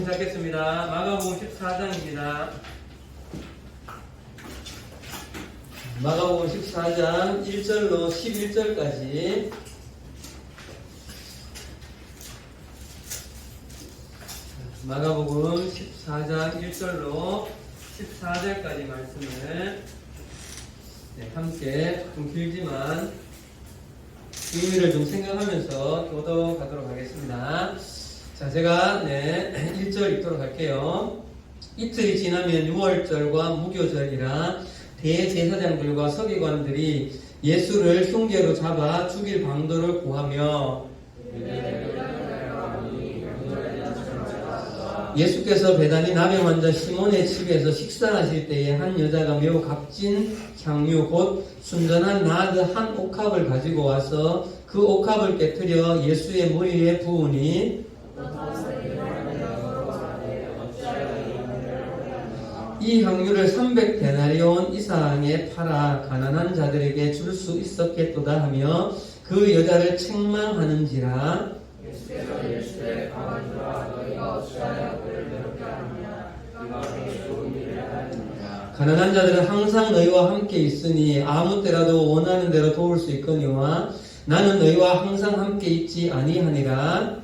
시작하겠습니다. 마가복음 14장입니다. 마가복음 14장 1절로 11절까지 마가복음 14장 1절로 14절까지 말씀을 함께 좀 길지만 의미를 좀 생각하면서 교독하도록 하겠습니다. 자, 제가 1절 읽도록 할게요. 이틀이 지나면 유월절과 무교절이라 대제사장들과 서기관들이 예수를 흉계로 잡아 죽일 방도를 구하며 예수께서 베다니 나병 환자 시몬의 집에서 식사하실 때에 한 여자가 매우 값진 향유 곧 순전한 나드 한 옥합을 가지고 와서 그 옥합을 깨뜨려 예수의 머리에 부으니 이 향유를 300데나리온 이상에 팔아 가난한 자들에게 줄 수 있었겠도다 하며 그 여자를 책망하는지라. 예수께서 예수의 강하니라 너희가 어찌하여 그를 괴롭게 하느냐 그가 우리 좋은 일을 하느니라. 가난한 자들은 항상 너희와 함께 있으니 아무 때라도 원하는 대로 도울 수 있거니와 나는 너희와 항상 함께 있지 아니하니라.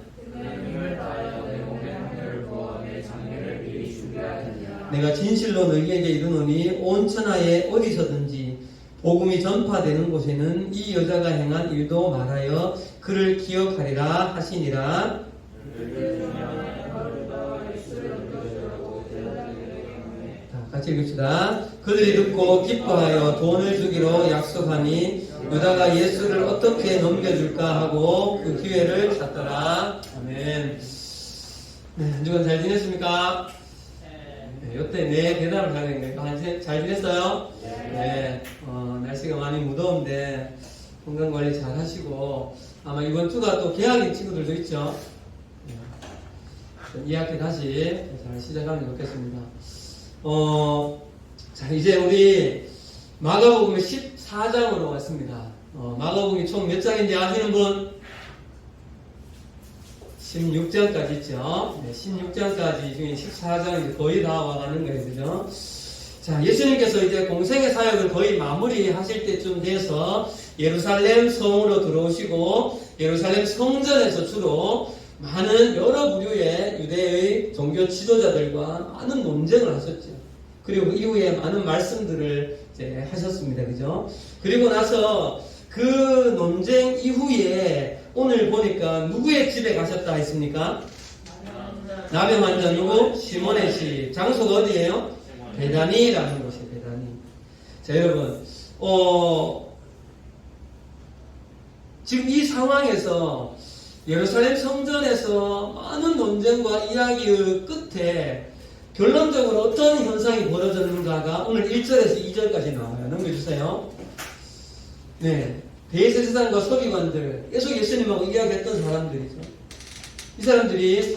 내가 진실로 너희에게 이르노니 온 천하에 어디서든지 복음이 전파되는 곳에는 이 여자가 행한 일도 말하여 그를 기억하리라 하시니라. 자, 같이 읽읍시다. 그들이 듣고 기뻐하여 돈을 주기로 약속하니 여자가 예수를 어떻게 넘겨줄까 하고 그 기회를 찾더라. 아멘. 한 주간 잘 지냈습니까? 요때 대답을 해야 되는데 잘 지냈어요? 네. 날씨가 많이 무더운데 건강관리 잘 하시고 아마 이번 주가 또 개학인 친구들도 있죠. 2학기 다시 잘 시작하면 좋겠습니다. 자, 이제 우리 마가복음 14장으로 왔습니다. 마가복음이 총 몇 장인지 아시는 분? 16장까지 있죠. 16장까지 중에 14장이 거의 다 와가는 거예요. 그죠? 자, 예수님께서 이제 공생의 사역을 거의 마무리 하실 때쯤 돼서 예루살렘 성으로 들어오시고 예루살렘 성전에서 주로 많은 여러 부류의 유대의 종교 지도자들과 많은 논쟁을 하셨죠. 그리고 이후에 많은 말씀들을 이제 하셨습니다. 그죠? 그리고 나서 그 논쟁 이후에 오늘 보니까 누구의 집에 가셨다 했습니까? 나병 환자 누구? 시몬의 집. 장소가 어디예요? 베다니라는 곳이에요. 베다니. 자, 여러분, 지금 이 상황에서 예루살렘 성전에서 많은 논쟁과 이야기의 끝에 결론적으로 어떤 현상이 벌어졌는가가 오늘 1절에서 2절까지 나와요. 넘겨주세요. 네. 대제사장과 서기관들, 계속 예수님하고 이야기했던 사람들이죠. 이 사람들이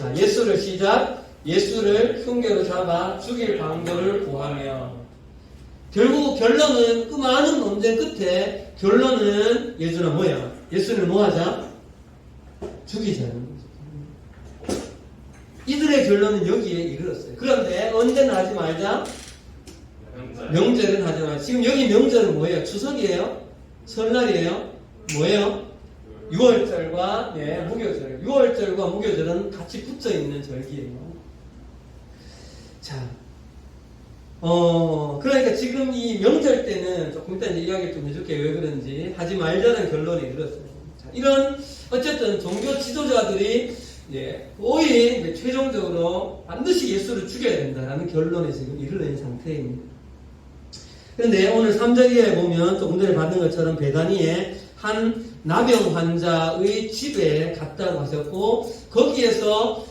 예수를 흉계로 잡아 죽일 방도를 구하며 결국 결론은 그 많은 논쟁 끝에 결론은 예수는 뭐야? 예수를 뭐 하자? 죽이자는 거죠. 이들의 결론은 여기에 이르렀어요. 그런데 언제는 하지 말자? 명절은 하지 말자. 지금 여기 명절은 뭐예요? 추석이에요? 설날이에요? 뭐예요? 6월절과 무교절. 6월절과 무교절은 같이 붙어 있는 절기예요. 자, 그러니까 지금 이 명절 때는 조금 이따 이제 이야기 좀 해줄게요. 왜 그런지. 하지 말자는 결론이 이르렀어요. 자, 이런 어쨌든 종교 지도자들이 거의 최종적으로 반드시 예수를 죽여야 된다라는 결론에 지금 이르는 상태입니다. 그런데 오늘 3절 이하에 보면 조금 전에 봤던 것처럼 베다니에 한 나병 환자의 집에 갔다고 하셨고 거기에서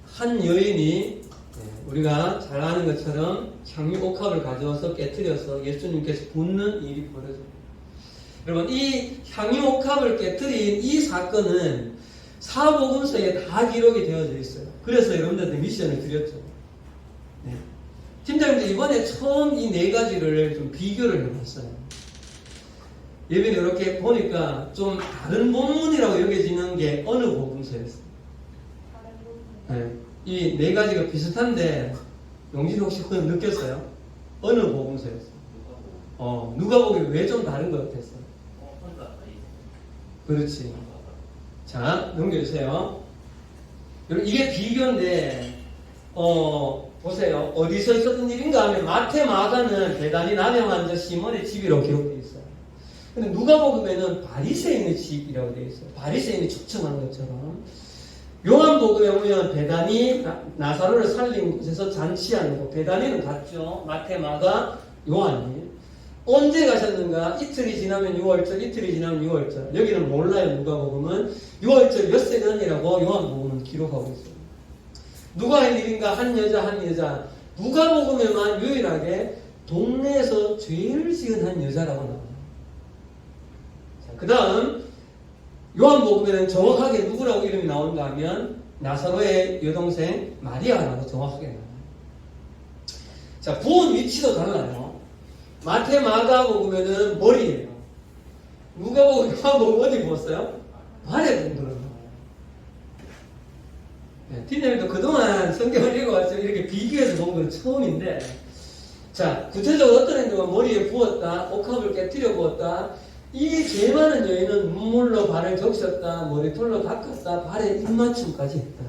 한 여인이 우리가 잘 아는 것처럼 향유 옥합을 가져와서 깨뜨려서 예수님께서 붓는 일이 벌어져요. 여러분, 이 향유 옥합을 깨뜨린 이 사건은 사복음서에 다 기록이 되어져 있어요. 그래서 여러분들한테 미션을 드렸죠. 팀장님들 이번에 처음 이 네 가지를 좀 비교를 해봤어요. 예배는 이렇게 보니까 좀 다른 본문이라고 여겨지는 게 어느 복음서였어요? 이 네 가지가 비슷한데 용진 혹시 그건 느꼈어요? 어느 복음서였어요? 누가복음이 왜 좀 다른 것 같았어요? 그렇지. 자, 넘겨주세요. 여러분, 이게 비교인데, 보세요. 어디서 있었던 일인가 하면, 마태, 마가는 대단히 남용한 자 시몬의 집이라고 기록되어 있어요. 근데 누가복음에는 바리새인의 집이라고 되어 있어요. 바리새인이 초청한 것처럼. 요한복음에 보면 베다니 나사로를 살린 곳에서 잔치하는 곳. 베다니는 같죠. 마태, 마가, 요한이. 언제 가셨는가? 이틀이 지나면 6월절, 이틀이 지나면 6월절. 여기는 몰라요, 누가복음은. 6월절 엿새 전이라고 요한복음은 기록하고 있어요. 누가 한 일인가? 한 여자. 누가복음에만 유일하게 동네에서 죄를 지은 한 여자라고 나와요. 그 다음, 요한복음에는 정확하게 누구라고 이름이 나온가 하면 나사로의 여동생 마리아라고 정확하게 나와요. 자, 부은 위치도 달라요. 마태, 마가복음에는 머리예요. 누가복음, 요한복음 어디 부었어요? 발에 부은 거예요. 팀장님도 그동안 성경을 읽어왔지만 이렇게 비교해서 본 건 처음인데, 자, 구체적으로 어떤 행동은 머리에 부었다, 옥합을 깨뜨려 부었다, 이 죄 많은 여인은 눈물로 발을 적셨다, 머리털로 닦았다, 발에 입맞춤까지 했다.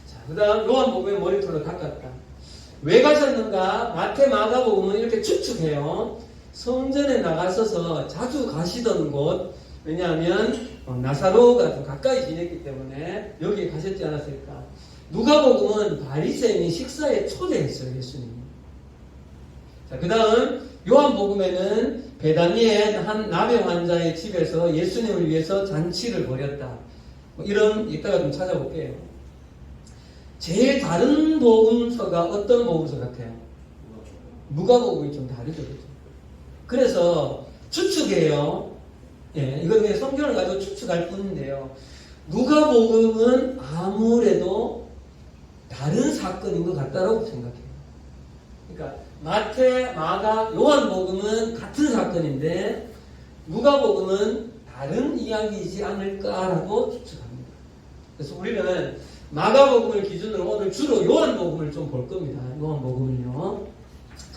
자, 그 다음 요한복음에 머리털로 닦았다. 왜 가셨는가? 마태, 마가복음은 이렇게 추측해요. 성전에 나가셔서 자주 가시던 곳, 왜냐하면 나사로가 좀 가까이 지냈기 때문에 여기에 가셨지 않았을까. 누가복음은 바리새인이 식사에 초대했어요, 예수님이. 자, 그 다음 요한복음에는 베다니의 한 나병 환자의 집에서 예수님을 위해서 잔치를 벌였다. 이런 이따가 좀 찾아볼게요. 제일 다른 복음서가 어떤 복음서 같아요? 누가복음이 좀 다르죠, 그렇죠? 그래서 추측이에요. 예, 이건 그냥 성경을 가지고 추측할 뿐인데요. 누가복음은 아무래도 다른 사건인 것 같다고 생각해요. 그러니까 마태, 마가, 요한복음은 같은 사건인데 누가복음은 다른 이야기이지 않을까라고 추측합니다. 그래서 우리는 마가복음을 기준으로 오늘 주로 요한복음을 좀 볼 겁니다. 요한복음을요.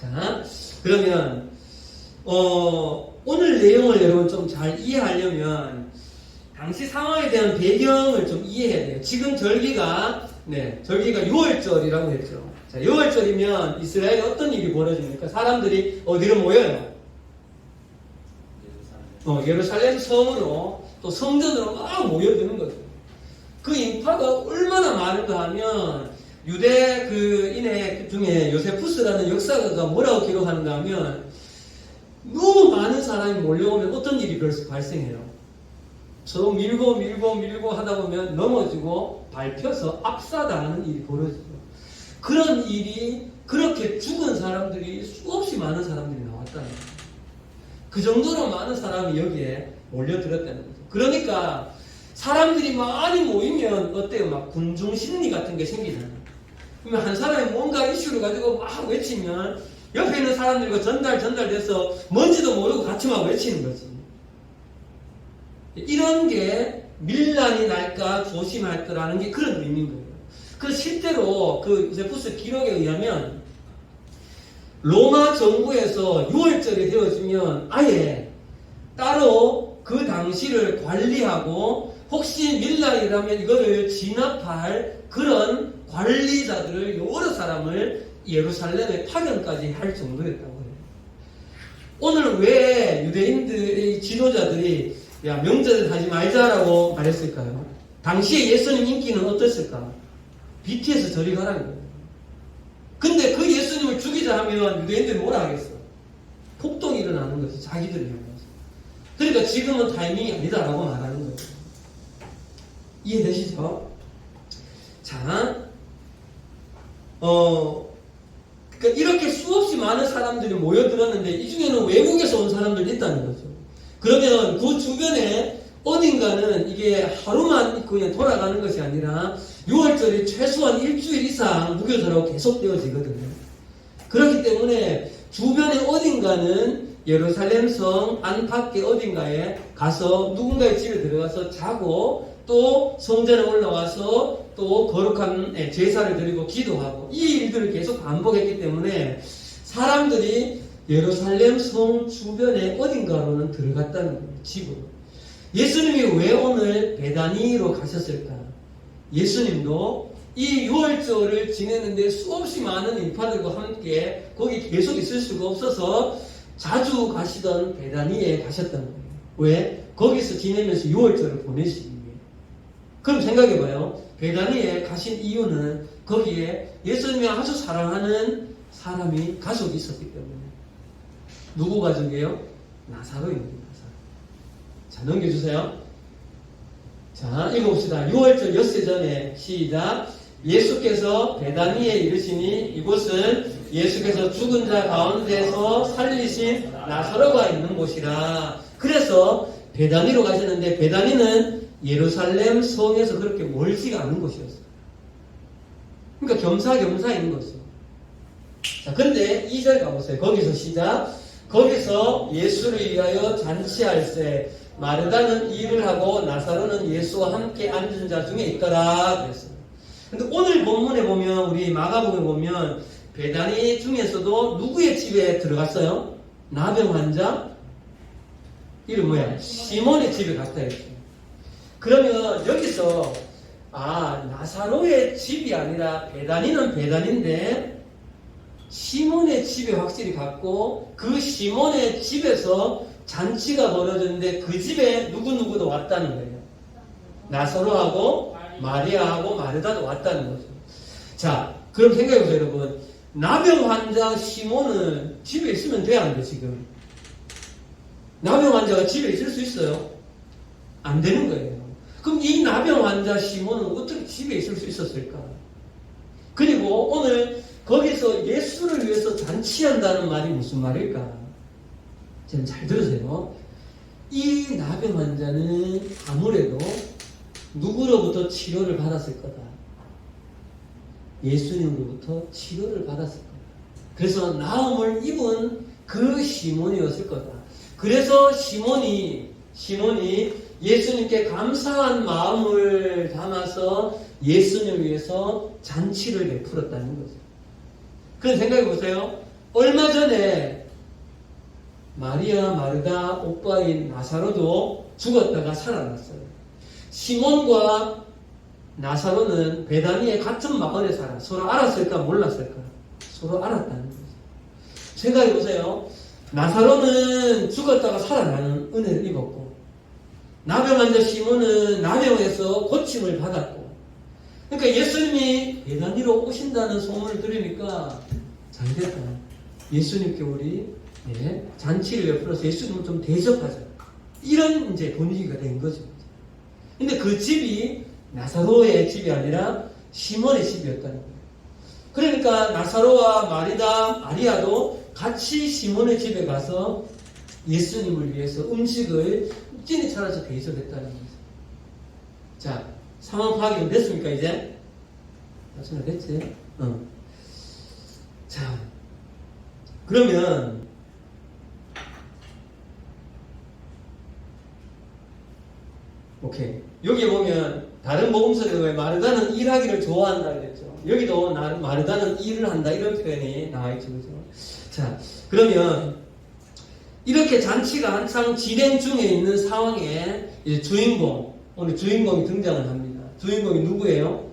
자, 그러면 오늘 내용을 여러분 좀 잘 이해하려면 당시 상황에 대한 배경을 좀 이해해야 돼요. 지금 절기가 6월절이라고 했죠. 자, 6월절이면 이스라엘에 어떤 일이 벌어집니까? 사람들이 어디로 모여요? 예루살렘 성으로 또 성전으로 막 모여드는 거죠. 그 인파가 얼마나 많은가 하면 유대 그 인해 중에 요세푸스라는 역사가가 뭐라고 기록하는가 하면 너무 많은 사람이 몰려오면 어떤 일이 발생해요? 서로 밀고 하다 보면 넘어지고 밟혀서 압사당하는 일이 벌어지죠. 그런 일이 그렇게 죽은 사람들이 수없이 많은 사람들이 나왔다는 거예요. 그 정도로 많은 사람이 여기에 몰려들었다는 거죠. 그러니까 사람들이 많이 모이면 어때요? 막 군중 심리 같은 게 생기잖아요. 그러면 한 사람이 뭔가 이슈를 가지고 막 외치면 옆에 있는 사람들과 전달돼서 뭔지도 모르고 같이 막 외치는 거지. 이런 게 밀란이 날까 조심할 거라는 게 그런 의미인 거예요. 그 실제로 그 요세푸스 기록에 의하면 로마 정부에서 6월절이 되어지면 아예 따로 그 당시를 관리하고 혹시 밀란이라면 이거를 진압할 그런 관리자들을 여러 사람을 예루살렘에 파견까지 할 정도였다고 해요. 오늘 왜 유대인들의 지도자들이 야 명절을 하지 말자라고 말했을까요? 당시에 예수님 인기는 어땠을까? BTS 저리 가라는 거예요. 근데 그 예수님을 죽이자 하면 유대인들이 뭐라 하겠어? 폭동이 일어나는 거지. 자기들이 하는 거지. 그러니까 지금은 타이밍이 아니다라고 말하는 거예요. 이해되시죠? 자, 그러니까 이렇게 수없이 많은 사람들이 모여들었는데 이 중에는 외국에서 온 사람들이 있다는 거죠. 그러면 그 주변에 어딘가는 이게 하루만 그냥 돌아가는 것이 아니라 6월절이 최소한 일주일 이상 무교절하고 계속되어지거든요. 그렇기 때문에 주변에 어딘가는 예루살렘 성 안팎의 어딘가에 가서 누군가의 집에 들어가서 자고 또 성전에 올라와서 또 거룩한 제사를 드리고 기도하고 이 일들을 계속 반복했기 때문에 사람들이 예루살렘 성 주변에 어딘가로는 들어갔다는 거예요. 집으로. 예수님이 왜 오늘 베다니로 가셨을까? 예수님도 이 유월절을 지내는데 수없이 많은 인파들과 함께 거기 계속 있을 수가 없어서 자주 가시던 베다니에 가셨던 거예요. 왜? 거기서 지내면서 유월절을 보내시기 위해. 그럼 생각해봐요. 베다니에 가신 이유는 거기에 예수님이 아주 사랑하는 사람이 가족이 있었기 때문에. 누구 가족이에요? 나사로입니다. 자, 넘겨주세요. 자, 읽어봅시다. 6월절 엿새 전에 시작. 예수께서 베다니에 이르시니 이곳은 예수께서 죽은 자 가운데서 살리신 나사로가 있는 곳이라. 그래서 베다니로 가셨는데 베다니는 예루살렘 성에서 그렇게 멀지가 않은 곳이었어요. 그러니까 겸사겸사 있는 거죠. 자, 근데 2절 가보세요. 거기서 시작. 거기서 예수를 위하여 잔치할세 마르다는 일을 하고 나사로는 예수와 함께 앉은 자 중에 있더라 그랬어요. 근데 오늘 본문에 보면 우리 마가복음에 보면 베다니 중에서도 누구의 집에 들어갔어요? 나병 환자? 이름 뭐야? 시몬의 집에 갔다 했죠. 그러면 여기서 나사로의 집이 아니라 베다니는 베다니인데 시몬의 집에 확실히 갔고 그 시몬의 집에서 잔치가 벌어졌는데 그 집에 누구누구도 왔다는 거예요. 나사로하고 마리아하고 마르다도 왔다는 거죠. 자, 그럼 생각해보세요, 여러분. 나병 환자 시몬은 집에 있으면 돼, 안 돼, 지금? 나병 환자가 집에 있을 수 있어요? 안 되는 거예요. 그럼 이 나병 환자 시몬은 어떻게 집에 있을 수 있었을까? 그리고 오늘 거기서 예수를 위해서 잔치한다는 말이 무슨 말일까? 지금 잘 들으세요. 이 나병 환자는 아무래도 누구로부터 치료를 받았을 거다. 예수님으로부터 치료를 받았을 거다. 그래서 나음을 입은 그 시몬이었을 거다. 그래서 시몬이 예수님께 감사한 마음을 담아서 예수님을 위해서 잔치를 베풀었다는 거죠. 그런 생각해 보세요. 얼마 전에 마리아 마르다 오빠인 나사로도 죽었다가 살아났어요. 시몬과 나사로는 베다니의 같은 마을에 살아. 서로 알았을까 몰랐을까? 서로 알았다는 거죠. 생각해 보세요. 나사로는 죽었다가 살아나는 은혜를 입었고 나병 환자 시몬은 나병에서 고침을 받았고 그러니까 예수님이 베다니로 오신다는 소문을 들으니까 잘됐다. 예수님께 우리 잔치를 베풀어서 예수님을 좀 대접하자. 이런 이제 분위기가 된 거죠. 근데 그 집이 나사로의 집이 아니라 시몬의 집이었다는 거예요. 그러니까 나사로와 마리아도 같이 시몬의 집에 가서 예수님을 위해서 음식을 찐이 차려서 대접했다는 거죠. 자, 상황 파악이 됐습니까, 이제? 나중에 됐지? 자, 그러면, 오케이. 여기 보면, 다른 복음서에 왜 마르다는 일하기를 좋아한다 그랬죠. 여기도 마르다는 일을 한다, 이런 표현이 나와있죠. 그죠? 자, 그러면, 이렇게 잔치가 한창 진행 중에 있는 상황에, 이제 오늘 주인공이 등장을 합니다. 주인공이 누구예요?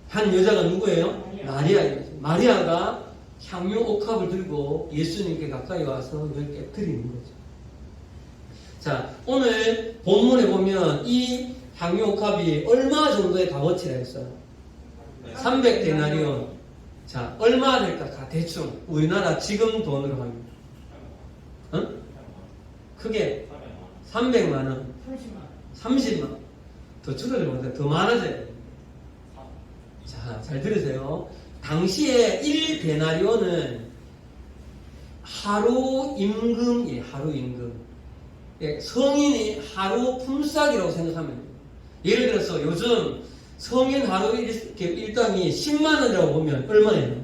한 여자가 누구예요? 마리아예요. 마리아가 향유 옥합을 들고 예수님께 가까이 와서 이걸 깨뜨리는 거죠. 자, 오늘 본문에 보면 이 향유 옥합이 얼마 정도의 값어치라 했어요? 300데나리온. 자, 얼마 될까? 대충 우리나라 지금 돈으로 합니다. 크게 300만 원. 30만 원. 더 줄어들면 안 돼. 더 많아져야 돼. 자, 잘 들으세요. 당시에 1데나리온은 하루 임금이에요. 하루 임금. 성인이 하루 품삯이라고 생각하면 돼요. 예를 들어서 요즘 성인 하루 일당이 10만 원이라고 보면 얼마예요?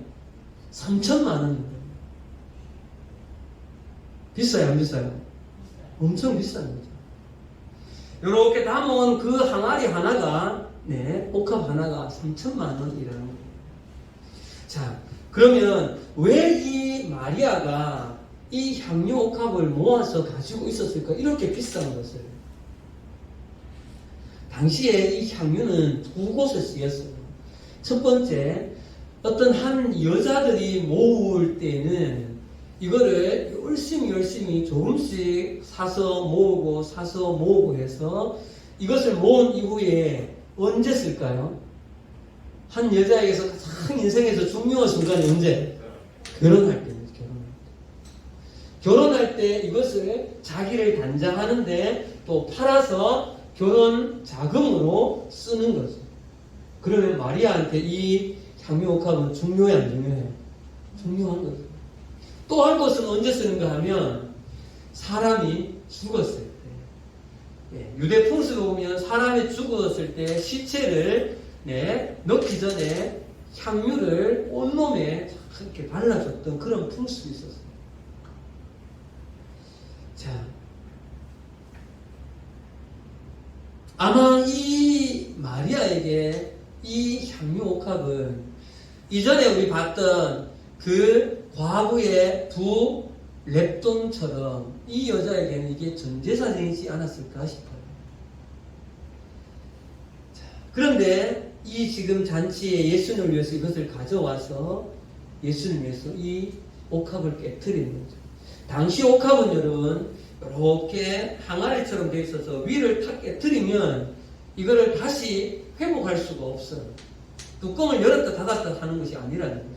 3천만 원입니다. 비싸요, 안 비싸요? 엄청 비싼 거죠. 이렇게 담은 그 항아리 하나가 네, 옥합 하나가 3천만 원이라는 거예요. 자, 그러면 왜 이 마리아가 이 향유 옥합을 모아서 가지고 있었을까? 이렇게 비싼 것을. 당시에 이 향유는 두 곳에 쓰였어요. 첫 번째, 어떤 한 여자들이 모을 때는 이거를 열심히 조금씩 사서 모으고 해서 이것을 모은 이후에 언제 쓸까요? 한 여자에게서 가장 인생에서 중요한 순간이 언제? 결혼할 때입니다. 결혼할 때 이것을 자기를 단장하는데 또 팔아서 결혼 자금으로 쓰는 거죠. 그러면 마리아한테 이 향유 옥합은 중요해 안 중요해요? 중요한 거죠. 또 한 것은 언제 쓰는가 하면 사람이 죽었을 때. 유대 풍수로 보면 사람이 죽었을 때 시체를 넣기 전에 향유를 온몸에 이렇게 발라줬던 그런 풍습이 있었어요. 자, 아마 이 마리아에게 이 향유 옥합은 이전에 우리 봤던 그 과부의 두 랩돈처럼 이 여자에게는 이게 전제사정이지 않았을까 싶어요. 자, 그런데 이 지금 잔치에 예수님을 위해서 이것을 가져와서 예수님을 위해서 이 옥합을 깨트리는 거죠. 당시 옥합은 여러분 이렇게 항아리처럼 되어 있어서 위를 탁 깨트리면 이거를 다시 회복할 수가 없어요. 뚜껑을 열었다 닫았다 하는 것이 아니라는 거죠.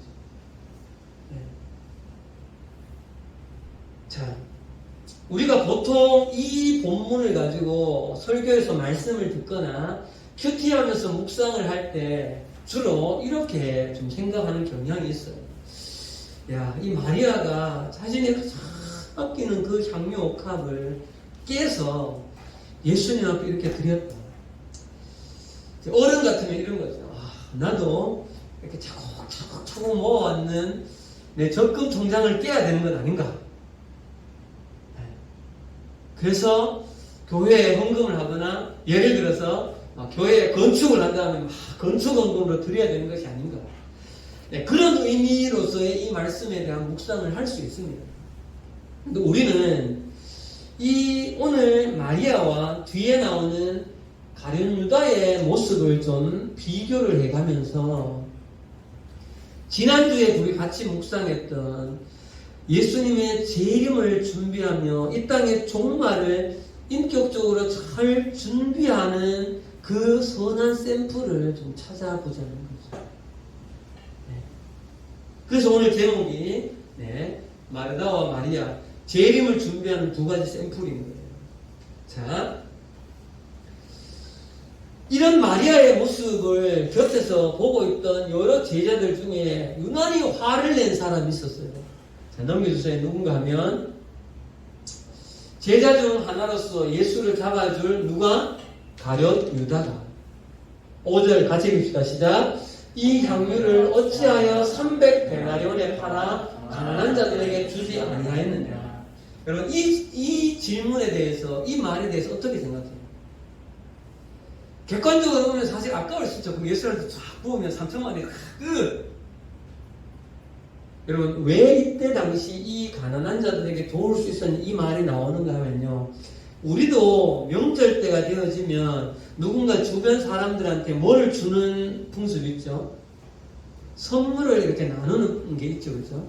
네. 자, 우리가 보통 이 본문을 가지고 설교에서 말씀을 듣거나 큐티하면서 묵상을 할 때 주로 이렇게 좀 생각하는 경향이 있어요. 야, 이 마리아가 자신이 가장 아끼는 그 향유 옥합을 깨서 예수님 앞에 이렇게 드렸다. 어른 같으면 이런 거죠. 나도 이렇게 차곡차곡 모아왔는 내 적금 통장을 깨야 되는 건 아닌가. 그래서 교회에 헌금을 하거나 예를 들어서 교회에 건축을 한다면 건축 헌금으로 드려야 되는 것이 아닌가. 그런 의미로서의 이 말씀에 대한 묵상을 할 수 있습니다. 근데 우리는 이 오늘 마리아와 뒤에 나오는 가룟 유다의 모습을 좀 비교를 해가면서 지난주에 우리 같이 묵상했던 예수님의 재림을 준비하며 이 땅의 종말을 인격적으로 잘 준비하는 그 선한 샘플을 좀 찾아보자는 거죠. 그래서 오늘 제목이 마르다와 마리아 재림을 준비하는 두 가지 샘플인 거예요. 자, 이런 마리아의 모습을 곁에서 보고 있던 여러 제자들 중에 유난히 화를 낸 사람이 있었어요. 자, 넘겨주세요. 누군가 하면 제자 중 하나로서 예수를 잡아줄 누가? 가룟 유다가. 5절 같이 읽읍시다. 시작. 이 향유를 어찌하여 300데나리온에 팔아 가난한 자들에게 주지 아니하였느냐. 여러분 이 질문에 대해서 이 말에 대해서 어떻게 생각해요? 객관적으로 보면 사실 아까울 수 있죠. 예수한테 쫙 부으면 3천만이 끝. 여러분 왜 이때 당시 이 가난한 자들에게 도울 수 있었는지 이 말이 나오는가 하면요, 우리도 명절 때가 되어지면 누군가 주변 사람들한테 뭘 주는 풍습이 있죠. 선물을 이렇게 나누는 게 있죠. 그렇죠?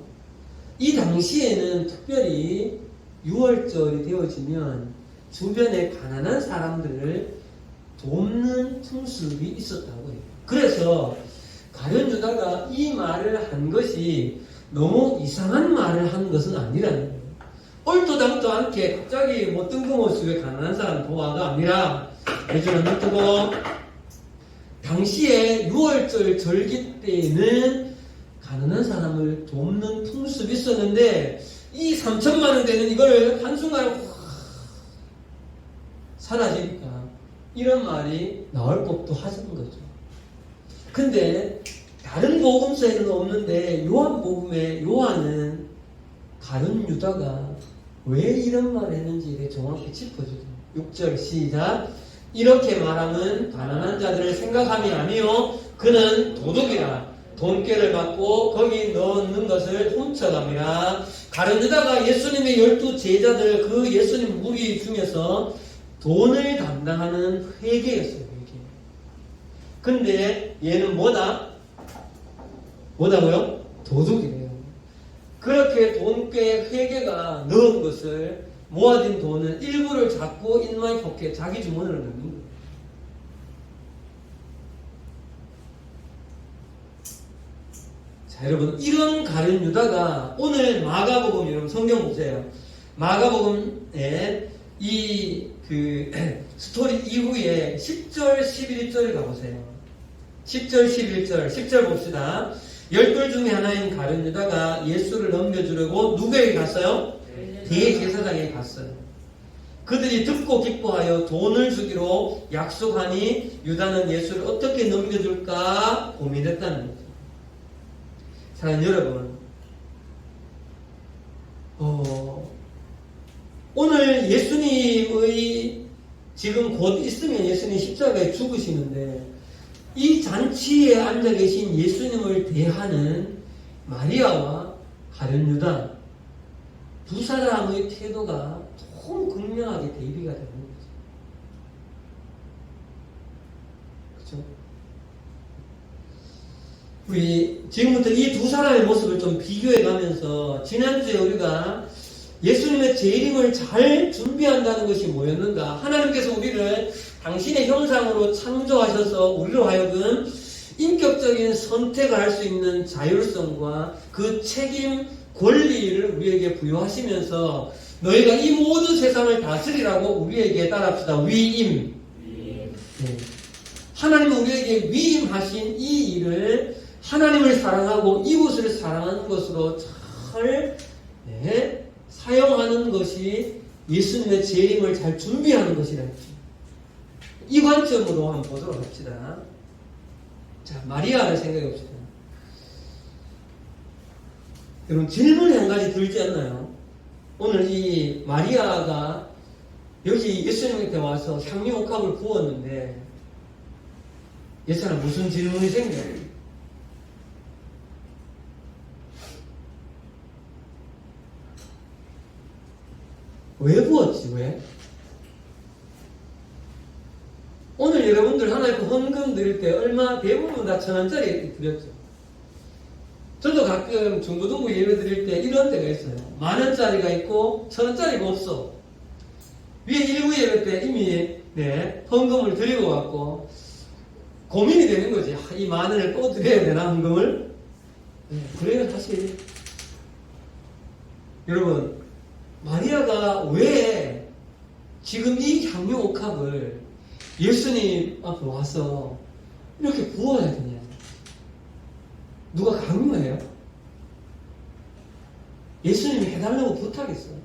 이 당시에는 특별히 6월절이 되어지면 주변에 가난한 사람들을 돕는 풍습이 있었다고 해요. 그래서 가룟 유다가 이 말을 한 것이 너무 이상한 말을 한 것은 아니라는 거예요. 얼토당토 않게 갑자기 뭐 뜬금없이 가난한 사람 도와가 아니라 예전에 뜨고 당시에 6월절 절기 때에는 가난한 사람을 돕는 풍습이 있었는데 이 3천만 원 되는 이걸 한순간에 사라지니까 이런 말이 나올 법도 하는 거죠. 근데 다른 복음서에는 없는데 요한복음에 요한은 가룟 유다가 왜 이런 말을 했는지를 정확히 짚어주죠. 6절 시작. 이렇게 말하면 가난한 자들을 생각함이 아니요 그는 도둑이라 돈꾀를 받고 거기 넣는 것을 훔쳐갑니다. 가룟 유다가 예수님의 12 제자들 그 예수님 무리 중에서 돈을 담당하는 회계였어요. 회계. 근데 얘는 뭐다고요? 도둑이래요. 그렇게 돈꽤 회계가 넣은 것을 모아진 돈은 일부를 잡고 인마이 포켓 자기 주머니를 넣는 거예요. 자, 여러분 이런 가룟 유다가 오늘 마가복음 여러분 성경 보세요. 마가복음에 이 스토리 이후에 10절 11절을 가보세요. 10절 11절 10절 봅시다. 12 중에 하나인 가룟 유다가 예수를 넘겨주려고 누구에게 갔어요? 대제사장에게 갔어요. 그들이 듣고 기뻐하여 돈을 주기로 약속하니 유다는 예수를 어떻게 넘겨줄까 고민했다는 거죠. 사랑하는 여러분, 오늘 예수님의 지금 곧 있으면 예수님 십자가에 죽으시는데 이 잔치에 앉아 계신 예수님을 대하는 마리아와 가룟 유다 두 사람의 태도가 너무 극명하게 대비가 되는 거죠. 그렇죠? 우리 지금부터 이 두 사람의 모습을 좀 비교해 가면서 지난주에 우리가 예수님의 재림을 잘 준비한다는 것이 뭐였는가? 하나님께서 우리를 당신의 형상으로 창조하셔서 우리로 하여금 인격적인 선택을 할 수 있는 자율성과 그 책임, 권리를 우리에게 부여하시면서 너희가 이 모든 세상을 다스리라고 우리에게 따라합시다. 위임. 네. 하나님은 우리에게 위임하신 이 일을 하나님을 사랑하고 이웃을 사랑하는 것으로 잘 사용하는 것이 예수님의 재림을 잘 준비하는 것이라 했죠. 이 관점으로 한번 보도록 합시다. 자, 마리아를 생각해 봅시다. 여러분, 질문이 한 가지 들지 않나요? 오늘 이 마리아가 여기 예수님한테 와서 향유옥합을 부었는데 예수님 무슨 질문이 생겨요? 왜 부었지? 왜? 오늘 여러분들 하나님 헌금 드릴 때 얼마 대부분 다 1,000원짜리 드렸죠. 저도 가끔 중고등부 예배 드릴 때 이런 때가 있어요. 10,000원짜리가 있고 1,000원짜리가 없어. 위에 일부 예배 때 이미 헌금을 드리고 왔고 고민이 되는 거지. 이 10,000원을 또 드려야 되나 헌금을? 그래요 사실. 여러분 마리아가 왜 지금 이 향유옥합을 예수님 앞에 와서 이렇게 부어야 되냐? 누가 강요해요? 예수님이 해달라고 부탁했어요?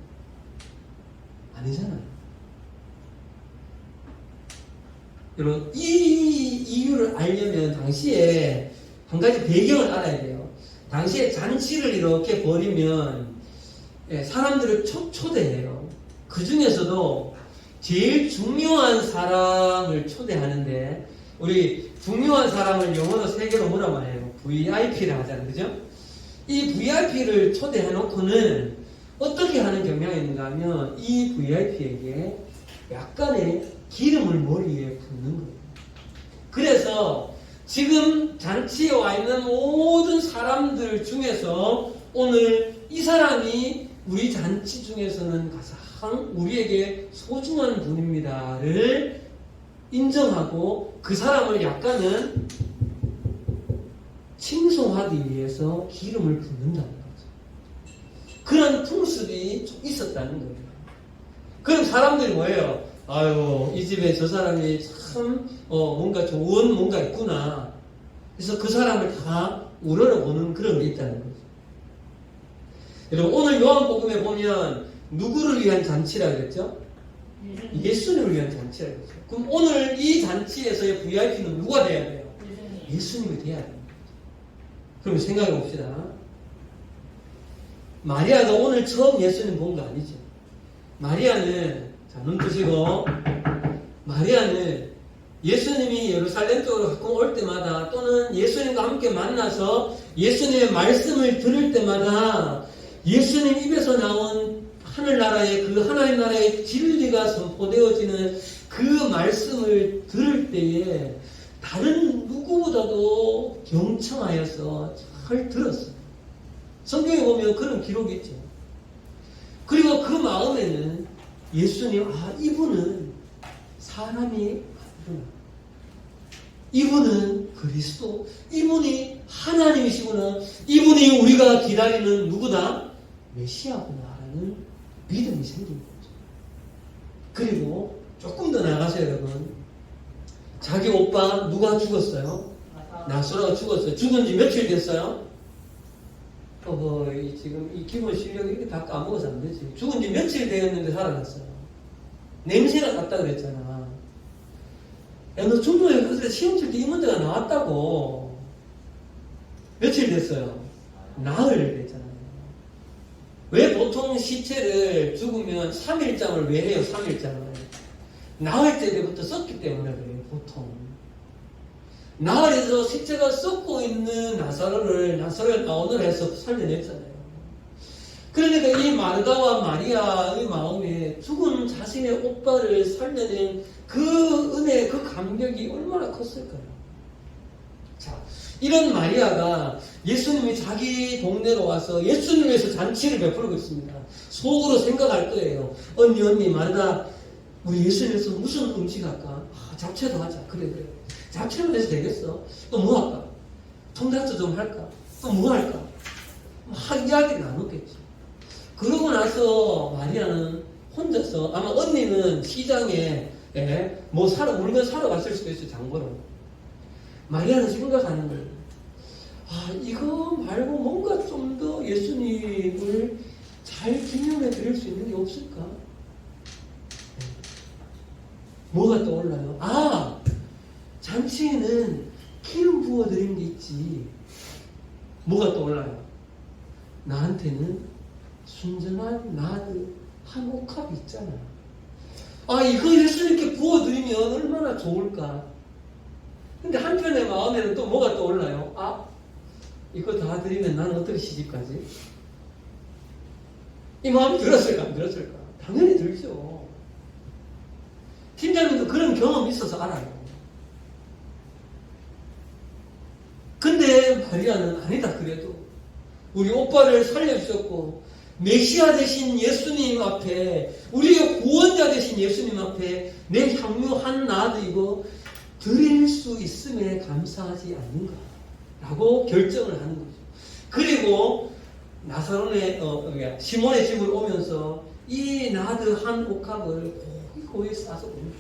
아니잖아요. 여러분, 이 이유를 알려면 당시에 한 가지 배경을 알아야 돼요. 당시에 잔치를 이렇게 벌이면 사람들을 초대해요. 그 중에서도 제일 중요한 사람을 초대하는데 우리 중요한 사람을 영어로 세 개로 뭐라 말해요? VIP라 하잖아요. 그죠? 이 VIP를 초대해놓고는 어떻게 하는 경향이 있는가 하면 이 VIP에게 약간의 기름을 머리에 붓는 거예요. 그래서 지금 잔치에 와 있는 모든 사람들 중에서 오늘 이 사람이 우리 잔치 중에서는 가장 우리에게 소중한 분입니다를 인정하고 그 사람을 약간은 칭송하기 위해서 기름을 붓는다는 거죠. 그런 풍습이 좀 있었다는 거예요. 그럼 사람들이 뭐예요? 아유, 이 집에 저 사람이 참 뭔가 좋은 뭔가 있구나. 그래서 그 사람을 다 우러러보는 그런 게 있다는 거죠. 여러분, 오늘 요한복음에 보면 누구를 위한 잔치라 그랬죠? 예수님을 위한 잔치라 그랬죠. 그럼 오늘 이 잔치에서의 VIP는 누가 돼야 돼요? 예수님이 돼야 돼요. 그럼 생각해 봅시다. 마리아가 오늘 처음 예수님 본 거 아니죠? 마리아는, 자, 눈 뜨시고, 마리아는 예수님이 예루살렘 쪽으로 가끔 올 때마다 또는 예수님과 함께 만나서 예수님의 말씀을 들을 때마다 예수님 입에서 나온 하늘나라의 그 하나님 나라의 진리가 선포되어지는 그 말씀을 들을 때에 다른 누구보다도 경청하여서 잘 들었어요. 성경에 보면 그런 기록이 있죠. 그리고 그 마음에는 예수님, 이분은 사람이 아니구나. 이분은 그리스도, 이분이 하나님이시구나. 이분이 우리가 기다리는 누구다? 메시아구나라는 믿음이 생긴 거죠. 그리고 조금 더 나가서 여러분, 자기 오빠 누가 죽었어요? 나사로가 죽었어요. 죽은 지 며칠 됐어요? 지금 이 기본 실력이 이렇게 다 까먹어서 안 되지. 죽은 지 며칠 되었는데 살아났어요. 냄새가 났다 그랬잖아. 야, 너 중도에 가서 시험 칠 때 이 문제가 나왔다고. 며칠 됐어요? 나흘 됐잖아요. 왜 보통 시체를 죽으면 3일장을 왜 해요? 3일장을. 나흘째 때부터 썼기 때문에 그래요. 보통. 나흘에서 시체가 썩고 있는 나사로를 나온을 해서 살려냈잖아요. 그러니까 이 마르다와 마리아의 마음에 죽은 자신의 오빠를 살려낸 그 은혜, 그 감격이 얼마나 컸을까요? 자, 이런 마리아가 예수님이 자기 동네로 와서 예수님을 위해서 잔치를 베풀고 있습니다. 속으로 생각할 거예요. 언니, 마르다, 우리 예수님에서 무슨 음식 할까? 잡채도 하자. 그래. 잡채로 해서 되겠어? 또 뭐 할까? 통닭도 좀 할까? 또 뭐 할까? 이야기를 나눴겠지. 그러고 나서 마리아는 혼자서, 아마 언니는 시장에 물건 사러 갔을 수도 있어요. 장보러. 마리아는 생각하는 거예요. 이거 말고 뭔가 좀 더 예수님을 잘 기념해 드릴 수 있는 게 없을까? 뭐가 떠올라요? 잔치에는 기름 부어드린 게 있지. 뭐가 떠올라요? 나한테는 순전한 나드 한 옥합이 있잖아. 이거 예수님께 부어드리면 얼마나 좋을까? 근데 한편의 마음에는 또 뭐가 떠올라요? 이거 다 드리면 나는 어떻게 시집가지? 이 마음이 들었을까? 안 들었을까? 당연히 들죠. 팀장님도 그런 경험이 있어서 알아요. 근데 마리아는 아니다 그래도 우리 오빠를 살려주셨고 메시아 되신 예수님 앞에, 우리의 구원자 되신 예수님 앞에 내 향유 한 나드 이거 드릴 수 있음에 감사하지 않는가 라고 결정을 하는 거죠. 그리고 시몬의 집을 오면서 이 나드 한 옥합을 고이 싸서 옵니다.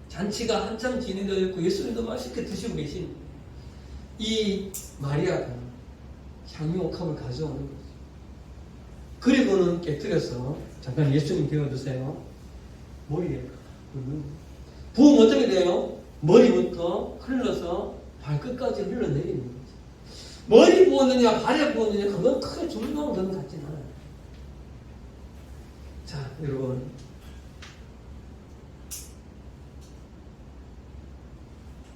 잔치가 한참 진행되어 있고 예수님도 맛있게 드시고 계신 이 마리아가 향유 옥합을 가져오는 거죠. 그리고는 깨뜨려서 잠깐 예수님 배워주세요. 머리에 부으면 어떻게 돼요? 머리부터 흘러서 발끝까지 흘러내리는 거죠. 머리 부었느냐 발에 부었느냐 그건 크게 중요한 건 같진 않아요. 자, 여러분,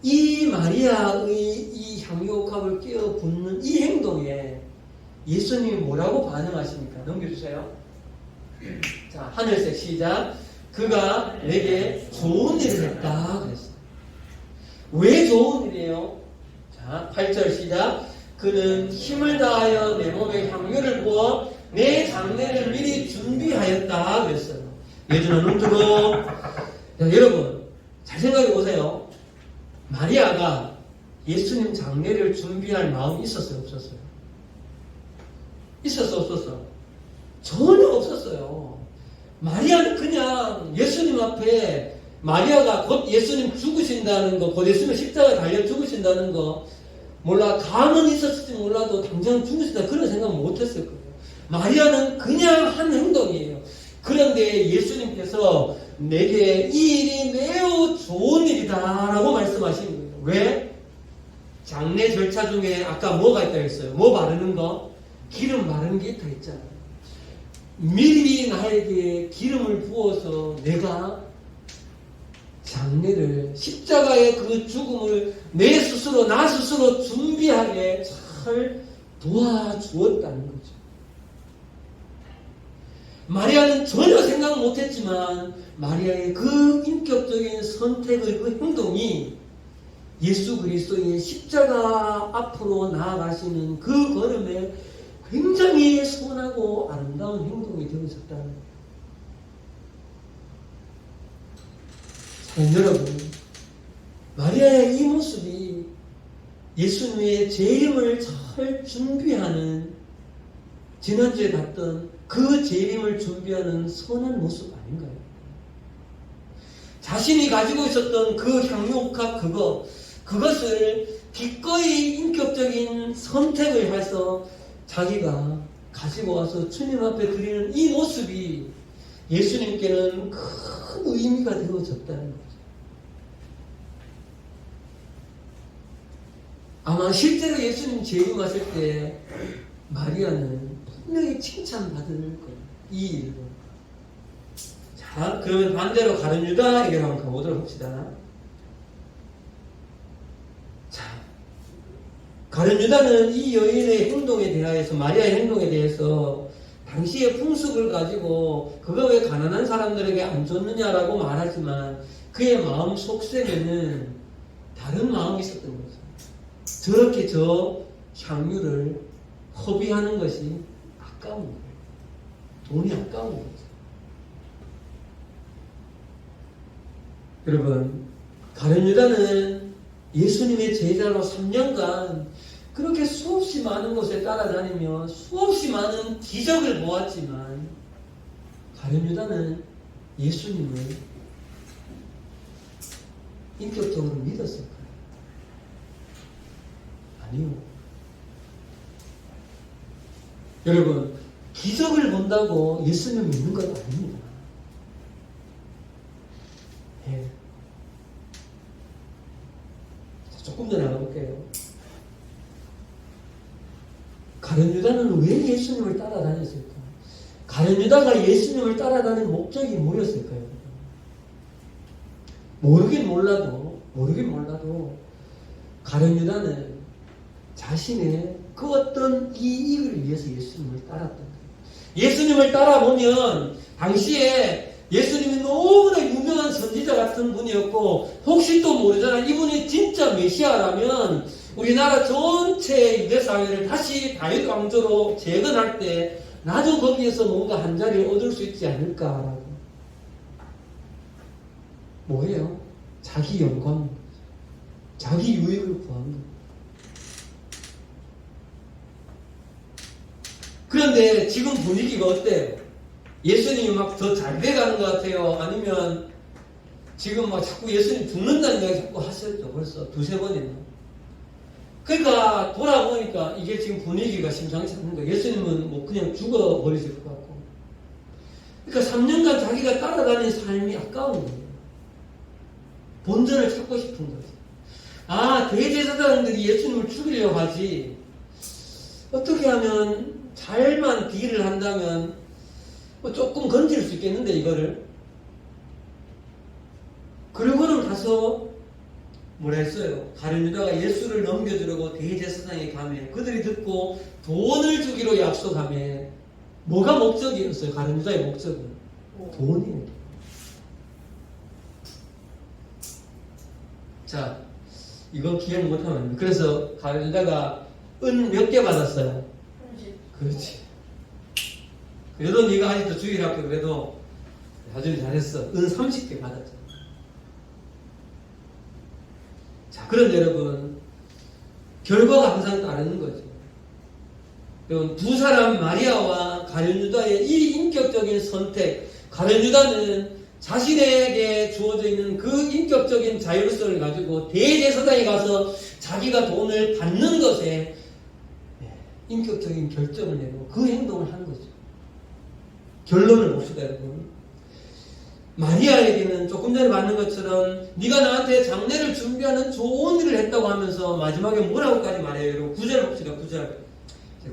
이 마리아의 이 향유옥합을 끼워 붓는 이 행동에 예수님이 뭐라고 반응하십니까? 넘겨주세요. 자, 하늘색 시작. 그가 내게 좋은 일을 했다 그랬어요. 왜 좋은 일이에요? 자, 8절 시작. 그는 힘을 다하여 내 몸에 향유를 부어 내 장례를 미리 준비하였다 그랬어요. 예전에 눈 뜨고. 여러분 잘 생각해 보세요. 마리아가 예수님 장례를 준비할 마음이 있었어요? 없었어요? 있었어? 없었어? 전혀 없었어요. 마리아는 그냥 예수님 앞에, 마리아가 곧 예수님 죽으신다는 거, 곧 예수님 십자가에 달려 죽으신다는 거 몰라, 감은 있었을지 몰라도 당장 죽으신다 그런 생각 못했을 거예요. 마리아는 그냥 한 행동이에요. 그런데 예수님께서 내게 이 일이 매우 좋은 일이다 라고 말씀하시는 거예요. 왜? 장례 절차 중에 아까 뭐가 있다고 했어요? 뭐 바르는 거? 기름 바르는 게 있다 했잖아요. 미리 나에게 기름을 부어서 내가 장례를, 십자가의 그 죽음을 내 스스로, 나 스스로 준비하게 잘 도와주었다는 거죠. 마리아는 전혀 생각 못했지만 마리아의 그 인격적인 선택의 그 행동이 예수 그리스도의 십자가 앞으로 나아가시는 그 걸음에 굉장히 선하고 아름다운 행동이 되어졌다는 거예요. 여러분, 마리아의 이 모습이 예수님의 재림을 잘 준비하는, 지난주에 봤던 그 재림을 준비하는 선한 모습 아닌가요? 자신이 가지고 있었던 그 향유옥합 그것을 기꺼이 인격적인 선택을 해서 자기가 가지고 와서 주님 앞에 드리는 이 모습이 예수님께는 큰 의미가 되어졌다는 거죠. 아마 실제로 예수님 재림하실 때 마리아는 분명히 칭찬받을 거예요. 이 일로. 자, 그러면 반대로 가룟 유다에게 한번 가보도록 합시다. 자, 가룟 유다는 이 여인의 행동에 대하여서, 마리아의 행동에 대해서 당시의 풍습을 가지고 그거 왜 가난한 사람들에게 안 줬느냐라고 말하지만 그의 마음 속셈에는 다른 마음이 있었던 거죠. 저렇게 저 향유를 허비하는 것이 아까운 거예요. 돈이 아까운 거죠. 여러분, 가룟 유다는 예수님의 제자로 3년간 그렇게 수없이 많은 곳에 따라다니며 수없이 많은 기적을 보았지만 가룟 유다는 예수님을 인격적으로 믿었을까요? 아니요. 여러분, 기적을 본다고 예수님을 믿는 건 아닙니다. 예. 조금 더 나가볼게요. 가룟 유다는 왜 예수님을 따라다녔을까? 가룟 유다가 예수님을 따라다니는 목적이 뭐였을까요? 모르긴 몰라도 가룟 유다는 자신의 그 어떤 이익을 위해서 예수님을 따랐던 거예요. 예수님을 따라보면 당시에 예수님이 너무나 유명한 선지자 같은 분이었고, 혹시 또 모르잖아, 이분이 진짜 메시아라면 우리나라 전체 유대 사회를 다시 다윗 왕조로 재건할 때 나도 거기에서 뭔가 한 자리를 얻을 수 있지 않을까라고. 뭐예요? 자기 영광, 자기 유익을 구한 거예요. 그런데 지금 분위기가 어때요? 예수님이 막 더 잘 돼가는 것 같아요? 아니면 지금 막 자꾸 예수님 죽는다는 이야기 자꾸 하셨죠? 벌써 두세 번이나. 그러니까 돌아보니까 이게 지금 분위기가 심상치 않은 거예요. 예수님은 뭐 그냥 죽어버리실 것 같고. 그러니까 3년간 자기가 따라다닌 삶이 아까운 거예요. 본전을 찾고 싶은 거죠. 아, 대제사장들이 예수님을 죽이려고 하지. 어떻게 하면 잘만 딜을 한다면 뭐 조금 건질 수 있겠는데, 이거를. 그리고는 가서 뭐라 했어요? 가룟 유다가 예수를 넘겨주려고 대제사장에 가매, 그들이 듣고 돈을 주기로 약속하매. 뭐가 목적이었어요? 가룟 유다의 목적은 돈이에요. 자, 이거 기억 못하면 안 돼. 그래서 가룟 유다가 은 몇 개 받았어요? 그렇지. 그래도 네가 아직도 주일학교 그래도 아주 잘했어. 은 30개 받았죠. 자, 그런데 여러분, 결과가 항상 다른 거죠. 여러분, 두 사람 마리아와 가룟 유다의 이 인격적인 선택, 가룟 유다는 자신에게 주어져 있는 그 인격적인 자율성을 가지고 대제사장에 가서 자기가 돈을 받는 것에 인격적인 결정을 내고 그 행동을 한 거죠. 결론을 봅시다, 여러분. 마리아에게는 조금 전에 받는 것처럼 네가 나한테 장례를 준비하는 좋은 일을 했다고 하면서 마지막에 뭐라고까지 말해요? 여러분, 9절 봅시다. 9절.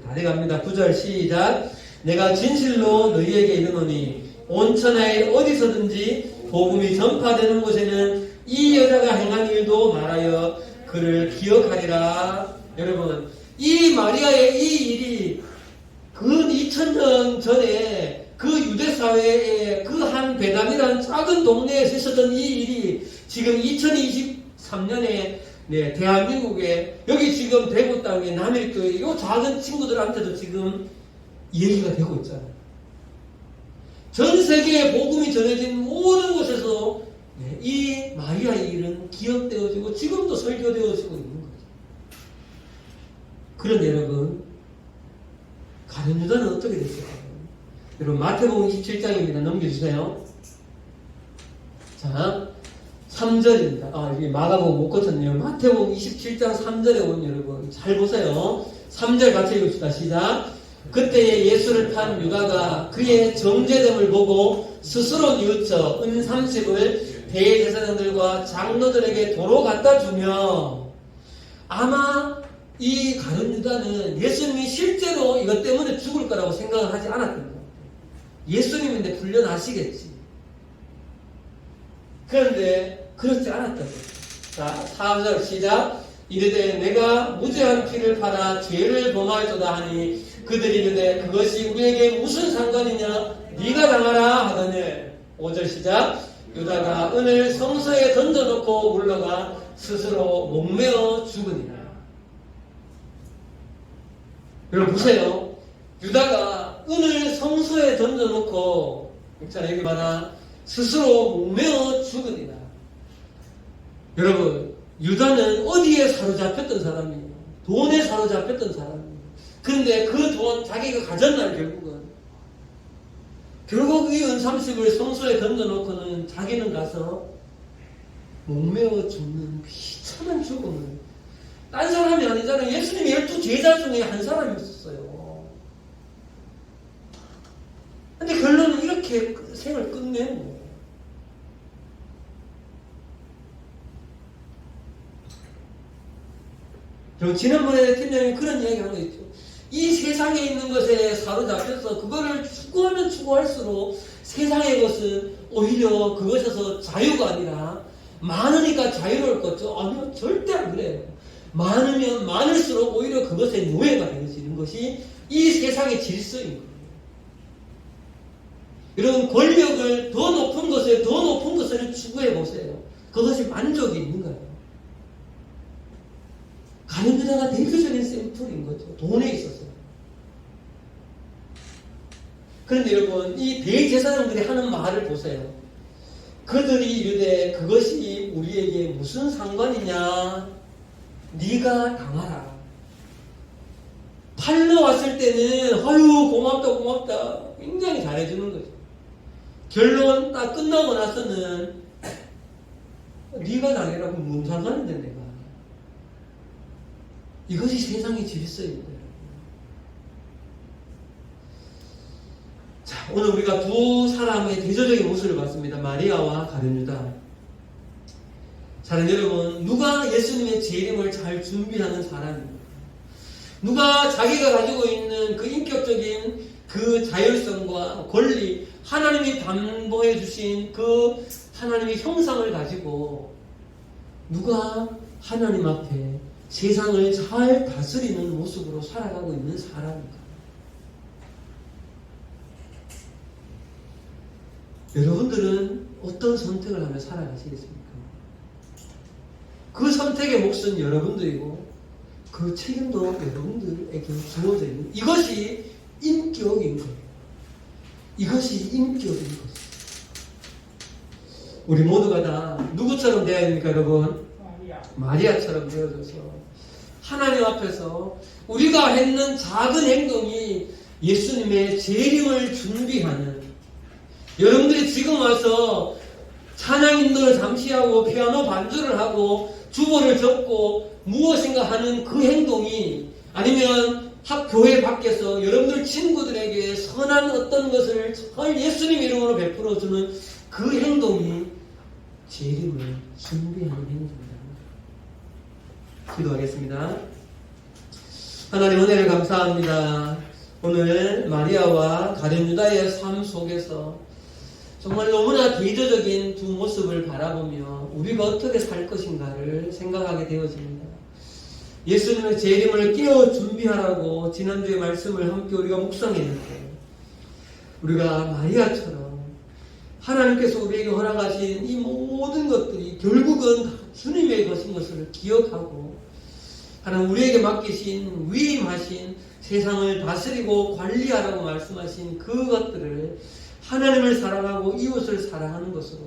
다 돼갑니다. 9절 시작. 내가 진실로 너희에게 이르노니 온 천하에 어디서든지 복음이 전파되는 곳에는 이 여자가 행한 일도 말하여 그를 기억하리라. 여러분, 이 마리아의 이 일이 그 2000년 전에 그 유대 사회의 그 한 베단이라는 작은 동네에서 있었던 이 일이 지금 2023년에 대한민국에 여기 지금 대구 땅에 남일교회 이 작은 친구들한테도 지금 얘기가 되고 있잖아요. 전 세계에 복음이 전해진 모든 곳에서 이 마리아의 일은 기억되어지고 지금도 설교되어지고 있는 거죠. 그런데 여러분, 가룟 유다는 어떻게 됐을까요? 여러분, 마태복음 27장입니다. 넘겨주세요. 자, 3절입니다. 여기 마가복음 못 거쳤네요. 마태복음 27장 3절에 온 여러분, 잘 보세요. 3절 같이 읽읍시다. 시작. 그때에 예수를 탄 유다가 그의 정죄됨을 보고 스스로 뉘우쳐 은 30을 대제사장들과 장로들에게 도로 갖다 주며, 아마 이 가룟 유다는 예수님이 실제로 이것 때문에 죽을 거라고 생각을 하지 않았던 거예요. 예수님인데 풀려나시겠지. 그런데 그렇지 않았다고. 자, 4절 시작. 이르되 내가 무죄한 피를 팔아 죄를 범하였도다 하니 그들이 이르되 그것이 우리에게 무슨 상관이냐, 네가 당하라 하더니. 5절 시작. 유다가 은을 성소에 던져놓고 물러가 스스로 목매어 죽으니라. 여러분 보세요. 유다가 은을 성소에 던져놓고, 있잖아요, 여기 봐라, 스스로 목매어 죽으니라. 여러분, 유다는 어디에 사로잡혔던 사람이에요? 돈에 사로잡혔던 사람이에요. 그런데 그 돈 자기가 가졌나요? 결국 이 은 30을 성소에 던져놓고는 자기는 가서 목매어 죽는 비참한 죽음을. 딴 사람이 아니잖아요. 예수님이 12제자 중에 한 사람이었어요. 근데 결론은 이렇게 생을 끝내는 거예요. 그리고 지난번에 팀장님이 그런 이야기 한 거 있죠. 이 세상에 있는 것에 사로잡혀서 그거를 추구하면 추구할수록 세상의 것은 오히려 그것에서 자유가 아니라 많으니까 자유로울 거죠. 아니요, 절대 안 그래요. 많으면 많을수록 오히려 그것에 노예가 되어지는 것이 이 세상의 질서인 거예요. 여러분, 권력을 더 높은 것을 추구해 보세요. 그것이 만족이 있는 거예요. 가룟 유다가 대표적인 샘플인 거죠. 돈에 있어서. 그런데 여러분, 이 대제사장들이 하는 말을 보세요. 그들이 이르되 그것이 우리에게 무슨 상관이냐, 네가 당하라. 팔러 왔을 때는 아유 고맙다 굉장히 잘해주는 거죠. 결론 딱 끝나고 나서는 네가 당해라. 그럼 뭔 상관인데 내가. 이것이 세상의 질서입니다. 자, 오늘 우리가 두 사람의 대조적인 모습을 봤습니다. 마리아와 가룟 유다. 사랑하는 여러분, 누가 예수님의 재림을 잘 준비하는 사람입니다. 누가 자기가 가지고 있는 그 인격적인 그 자율성과 권리, 하나님이 담보해 주신 그 하나님의 형상을 가지고 누가 하나님 앞에 세상을 잘 다스리는 모습으로 살아가고 있는 사람인가? 여러분들은 어떤 선택을 하며 살아가시겠습니까? 그 선택의 몫은 여러분들이고 그 책임도 여러분들에게 주어져 있는, 이것이 인격인 거예요. 이것이 인격인 거죠. 우리 모두가 다 누구처럼 되어야 됩니까, 여러분? 마리아처럼 되어져서 하나님 앞에서 우리가 했는 작은 행동이 예수님의 재림을 준비하는, 여러분들이 지금 와서 찬양 인도를 잠시 하고 피아노 반주를 하고 주보를 적고 무엇인가 하는 그 행동이, 아니면 교회 밖에서 여러분들 친구들에게 선한 어떤 것을 잘 예수님 이름으로 베풀어주는 그 행동이 재림을 준비하는 행동입니다. 기도하겠습니다. 하나님, 은혜를 감사합니다. 오늘 마리아와 가룟 유다의 삶 속에서 정말 너무나 대조적인 두 모습을 바라보며 우리가 어떻게 살 것인가를 생각하게 되어집니다. 예수님의 재림을 깨어 준비하라고 지난주에 말씀을 함께 우리가 묵상했는데, 우리가 마리아처럼 하나님께서 우리에게 허락하신 이 모든 것들이 결국은 주님의 것인 것을 기억하고, 하나님 우리에게 맡기신 위임하신 세상을 다스리고 관리하라고 말씀하신 그것들을 하나님을 사랑하고 이웃을 사랑하는 것으로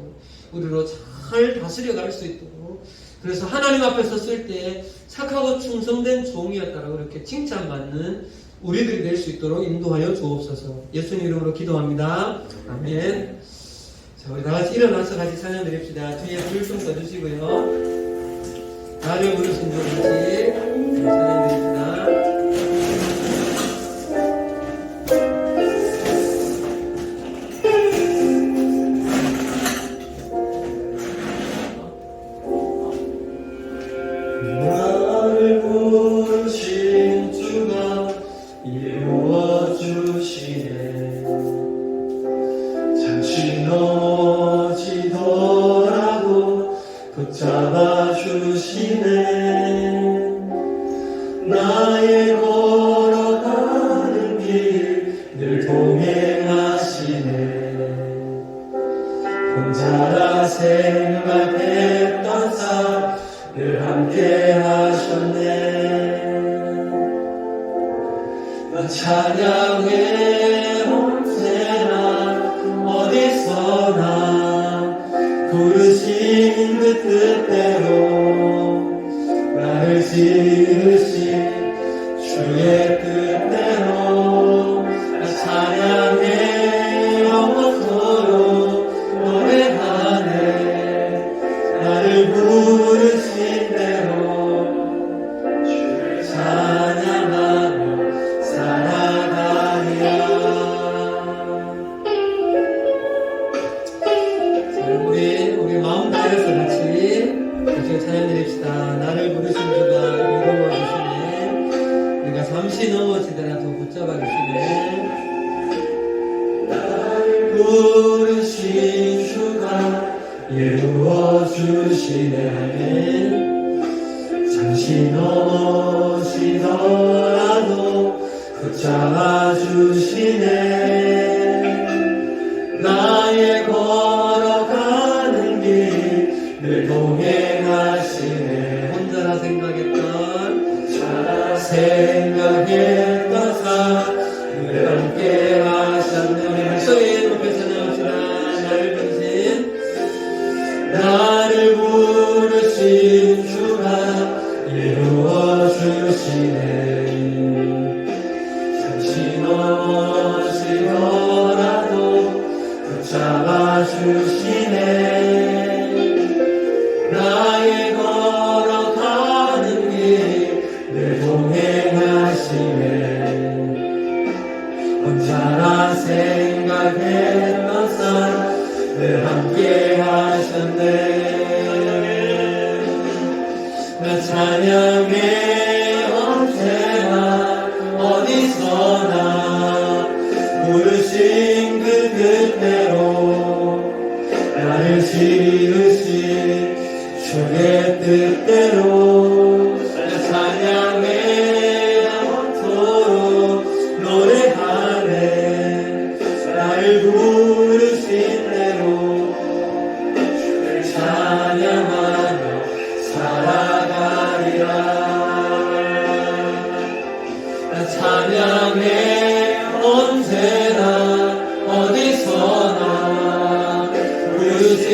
우리로 잘 다스려 갈 수 있도록, 그래서 하나님 앞에 섰을 때 착하고 충성된 종이었다라고 이렇게 칭찬받는 우리들이 될 수 있도록 인도하여 주옵소서. 예수님 이름으로 기도합니다. 아멘. 자, 우리 다 같이 일어나서 같이 찬양 드립시다. 뒤에 불 좀 꺼주시고요. 나를 부르신 주 같이 찬양 드립시다. 나의 걸어가는 길 늘 동행하시네. 혼자라 생각했던 삶 늘 함께 하셨네. 나 찬양해 언제나 어디서나 부르신 그 뜻대로 나를 지으신 주의 뜻대로 나 찬양해 영원토록 노래하네. 나를 부르신 대로 주를 찬양하며 살아가리라. 우리 마음 다해서 같이 찬양 드립시다. 나를 부르신 주가 이루어 주시네. 우리가 잠시 넘어지더라도 붙잡아 주시네. 나를 부르신 주가 이루어 주시네. 잠시 넘어지더라도 붙잡아 주시네. 나의 걸어가는 길 늘 동행하시네. 혼자라 생각했던 삶 늘 함께 하셨네. 우리 목소리 높여 찬양합시다. 나를 부르신 주가 이루어 주시네. 잠시 넘어지더라도 붙잡아 주시네. 나의 걸어가는 길 늘 동행하시네. 혼자라 생각했던 삶 늘 함께 하셨네. 나 찬양해 언제나 어디서나 부르신 그 뜻대로 나를 지으신 주의 뜻대로 나 찬양해 영원토록 노래하네. 나를 부르신 대로 주를 찬양하며 살아가리라. 나 찬양해 언제나 어디서나 부르신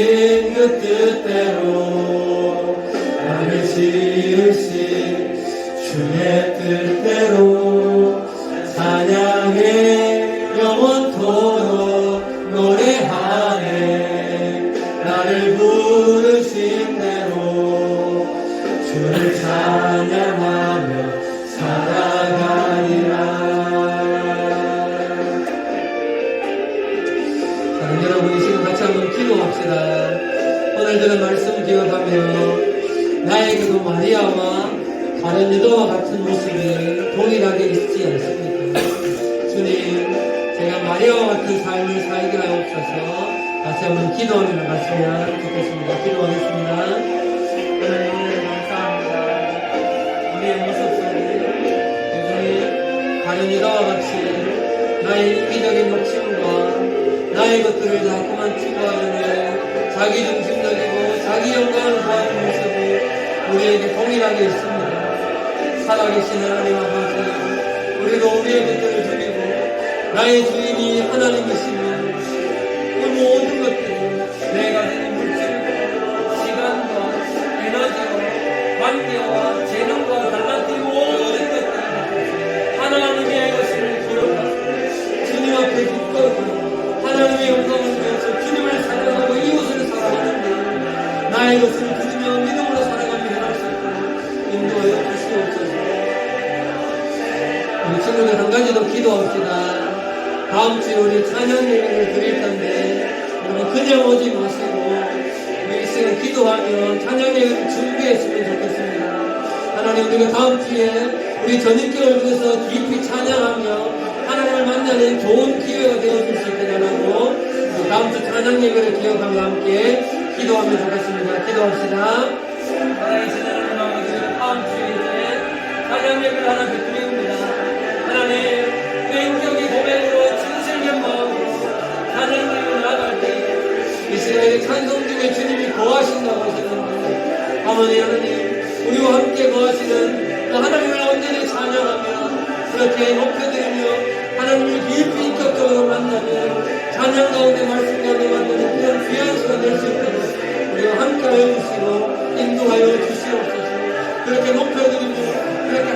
그 뜻대로 나를 지으신 주의 뜻대로 찬양해 영원토록 노래하네. 나를 부르신 대로 주를 찬양하며 살아가리라. 여러분 이 시간 같이 한번 기도합시다. 오늘 들은 말씀 기억하며 나에게도 마리아와 다른 여자와 같은 모습이 동일하게 있지 않습니까? 주님, 제가 마리아와 같은 삶을 살게 하옵소서. 다시 같이 한번 기도하며 나갔으면 좋겠습니다. 기도하겠습니다. 하나님 감사합니다. 우리의 모습 속에 여전히 다른 이가와 같이 나의 이기적인 욕심과 나의 것들을 자꾸만 추구하려는 자기중심적이고 자기 영광을 구하는 모습이 우리에게 동일하게 있습니다. 살아계신 하나님 아버지, 우리도 우리의 것들을 드리고 나의 주인이 하나님이시면 그 모든 것들이 내가 가진 물질과 시간과 에너지와 관계와 재능과 달란트 모든 것들이 하나님의 것을 기억하고 주님 앞에 기뻐하고 하나님의 영광을 위해서 주님을 사랑하고 이웃을 사랑하는데 나의 것을 드리며 믿음으로 살아가며 해갈 수 있도록 인도하여 주시옵소서. 우리 친구들 한 가지 더 기도합시다. 다음 주에 우리 찬양 예배를 드릴 텐데 여러분 그냥 오지 마시고 우리 이 시간 기도하며 찬양 예배를 준비했으면 좋겠습니다. 하나님, 우리가 다음 주에 우리 전인교를 위해서 깊이 찬양하며 하나님을 만나는 좋은 기회가 되어줄 수 있게 달라고 다음 주 찬양 예배를 기억하며 함께 기도하면 좋겠습니다. 기도합시다. 하나님, 하나님 아버지, 다음 주에 이제 찬양 예배를 하나 드립니다. 하나님, 개인적인 고백으로 진실된 마음으로 찬양 예배를 나갈 때 이스라엘의 찬송 중에 주님이 거하신다고 하셨는데 하나님, 우리와 함께 거하시는 그 하나님을 온전히 찬양하며 그렇게 높여드리며 하나님을 깊이 인격적으로 만나면 찬양 가운데 말씀 가운데 만나는 그런 귀한 시간 될 수 있도록 우리와 함께 하여 주시고 인도하여 주시옵소서. 그렇게 높여드리며 그렇게